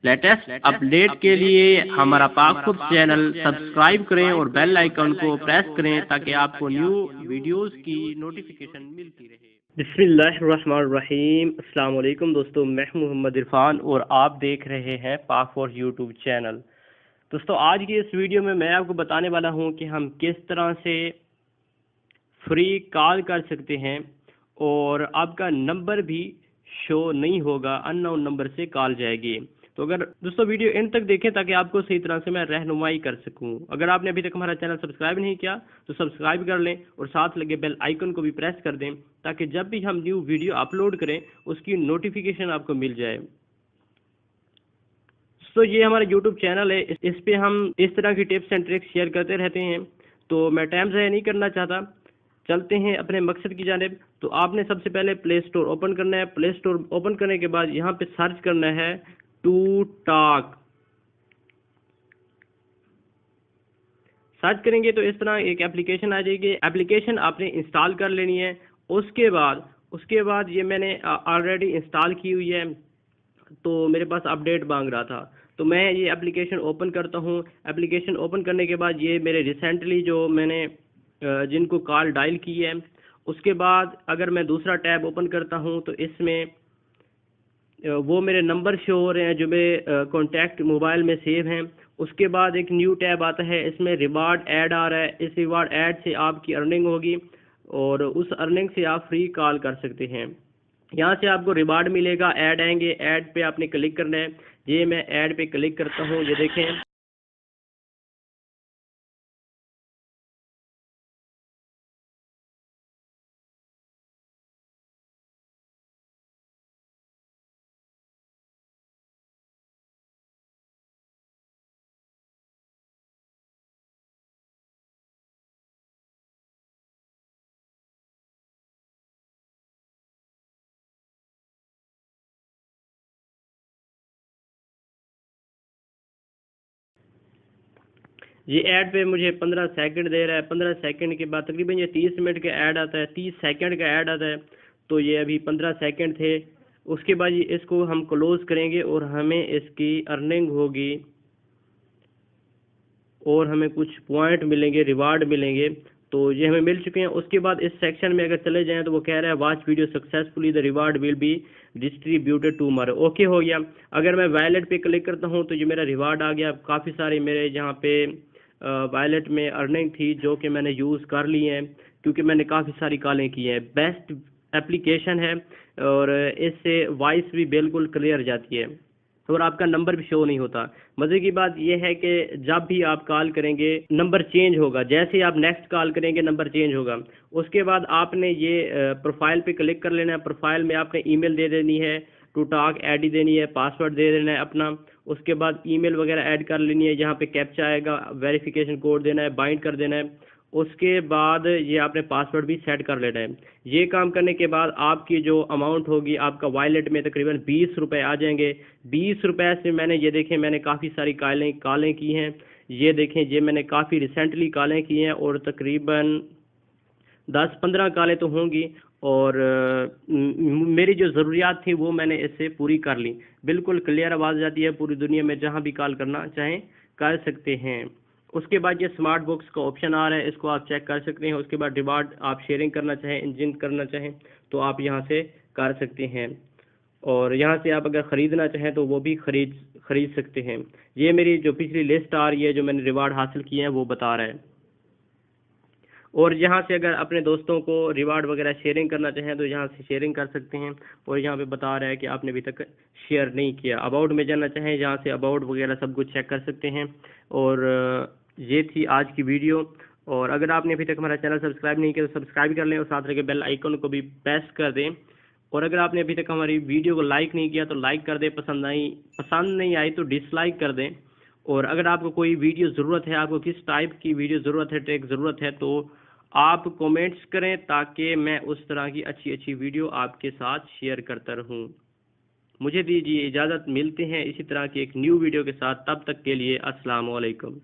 Latest update के लिए हमारा पाकखुद चैनल सब्सक्राइब करें और बेल आइकन को प्रेस करें ताकि आपको न्यू वीडियोस की नोटिफिकेशन मिलती रहे। बिस्मिल्लाहिर्रहमानिर्रहीम। अस्सलाम वालेकुम दोस्तों, मैं मोहम्मद इरफान और आप देख रहे हैं पाक फॉर यूट्यूब चैनल। दोस्तों, आज की इस वीडियो में मैं आपको बताने वाला हूं कि हम किस तरह से फ्री कॉल कर सकते हैं और आपका नंबर भी शो नहीं होगा, अननोन नंबर से कॉल जाएगी। तो अगर दोस्तों वीडियो एंड तक देखें ताकि आपको सही तरह से मैं रहनुमाई कर सकूं। अगर आपने अभी तक हमारा चैनल सब्सक्राइब नहीं किया तो सब्सक्राइब कर लें और साथ लगे बेल आइकन को भी प्रेस कर दें ताकि जब भी हम न्यू वीडियो अपलोड करें उसकी नोटिफिकेशन आपको मिल जाए। तो ये हमारा यूट्यूब चैनल है, इस पे हम इस तरह की टिप्स एंड ट्रिक्स शेयर करते रहते हैं। तो मैं टाइम ज़ाया नहीं करना चाहता, चलते हैं अपने मकसद की जानिब। तो आपने सबसे पहले प्ले स्टोर ओपन करना है। प्ले स्टोर ओपन करने के बाद यहाँ पे सर्च करना है टू टॉक। सर्च करेंगे तो इस तरह एक एप्लीकेशन आ जाएगी। एप्लीकेशन आपने इंस्टॉल कर लेनी है। उसके बाद ये मैंने ऑलरेडी इंस्टॉल की हुई है, तो मेरे पास अपडेट मांग रहा था, तो मैं ये एप्लीकेशन ओपन करता हूँ। एप्लीकेशन ओपन करने के बाद ये मेरे रिसेंटली जो मैंने जिनको कॉल डायल की है, उसके बाद अगर मैं दूसरा टैब ओपन करता हूँ तो इसमें वो मेरे नंबर शो हो रहे हैं जो मेरे कॉन्टैक्ट मोबाइल में सेव हैं। उसके बाद एक न्यू टैब आता है, इसमें रिवार्ड ऐड आ रहा है। इस रिवार्ड ऐड से आपकी अर्निंग होगी और उस अर्निंग से आप फ्री कॉल कर सकते हैं। यहाँ से आपको रिवार्ड मिलेगा, ऐड आएंगे, ऐड पे आपने क्लिक करना है। ये मैं ऐड पे क्लिक करता हूँ, ये देखें। ये ऐड पे मुझे 15 सेकंड दे रहा है। 15 सेकंड के बाद तकरीबन ये 30 मिनट का ऐड आता है, 30 सेकंड का ऐड आता है। तो ये अभी 15 सेकंड थे। उसके बाद ये इसको हम क्लोज करेंगे और हमें इसकी अर्निंग होगी और हमें कुछ पॉइंट मिलेंगे, रिवार्ड मिलेंगे। तो ये हमें मिल चुके हैं। उसके बाद इस सेक्शन में अगर चले जाएं तो वो कह रहा है watch video successfully, the reward will be distributed tomorrow. Okay हो गया। अगर मैं वॉलेट पे क्लिक करता हूँ तो ये मेरा रिवार्ड आ गया। काफ़ी सारे मेरे यहाँ पे वॉलेट में अर्निंग थी जो कि मैंने यूज़ कर ली है क्योंकि मैंने काफ़ी सारी कॉलें की हैं। बेस्ट एप्लीकेशन है और इससे वॉइस भी बिल्कुल क्लियर जाती है और आपका नंबर भी शो नहीं होता। मज़े की बात यह है कि जब भी आप कॉल करेंगे नंबर चेंज होगा, जैसे ही आप नेक्स्ट कॉल करेंगे नंबर चेंज होगा। उसके बाद आपने ये प्रोफाइल पे क्लिक कर लेना है। प्रोफाइल में आपने ईमेल दे देनी है, टू टॉक आईडी देनी है, पासवर्ड दे देना है अपना। उसके बाद ईमेल वगैरह ऐड कर लेनी है, जहाँ पे कैप्चा आएगा, वेरिफिकेशन कोड देना है, बाइंड कर देना है। उसके बाद ये आपने पासवर्ड भी सेट कर लेना है। ये काम करने के बाद आपकी जो अमाउंट होगी आपका वॉलेट में तकरीबन 20 रुपये आ जाएंगे। 20 रुपये से मैंने ये देखें, मैंने काफ़ी सारी कॉलें की हैं। ये देखें, ये मैंने काफ़ी रिसेंटली कॉलें की हैं और तकरीबन 10-15 कॉलें तो होंगी और मेरी जो ज़रूरियात थी वो मैंने इससे पूरी कर ली। बिल्कुल क्लियर आवाज़ आती है, पूरी दुनिया में जहाँ भी कॉल करना चाहें कर सकते हैं। उसके बाद ये स्मार्ट बॉक्स का ऑप्शन आ रहा है, इसको आप चेक कर सकते हैं। उसके बाद रिवार्ड आप शेयरिंग करना चाहें, इंजन करना चाहें तो आप यहाँ से कर सकते हैं और यहाँ से आप अगर ख़रीदना चाहें तो वो भी खरीद सकते हैं। ये मेरी जो पिछली लिस्ट आ रही है जो मैंने रिवार्ड हासिल किए हैं वो बता रहा है। और यहाँ से अगर अपने दोस्तों को रिवार्ड वगैरह शेयरिंग करना चाहें तो यहाँ से शेयरिंग कर सकते हैं और यहाँ पे बता रहा है कि आपने अभी तक शेयर नहीं किया। अबाउट में जाना चाहें, यहाँ से अबाउट वगैरह सब कुछ चेक कर सकते हैं। और ये थी आज की वीडियो। और अगर आपने अभी तक हमारा चैनल सब्सक्राइब नहीं किया तो सब्सक्राइब कर लें और साथ रखे बेल आइकन को भी प्रेस कर दें। और अगर आपने अभी तक हमारी वीडियो को लाइक नहीं किया तो लाइक कर दें, पसंद नहीं आई तो डिसलाइक कर दें। और अगर आपको कोई वीडियो ज़रूरत है, आपको किस टाइप की वीडियो ज़रूरत है, ट्रिक ज़रूरत है, तो आप कमेंट्स करें ताकि मैं उस तरह की अच्छी अच्छी वीडियो आपके साथ शेयर करता रहूं। मुझे दीजिए इजाज़त, मिलते हैं इसी तरह की एक न्यू वीडियो के साथ। तब तक के लिए अस्सलाम वालेकुम।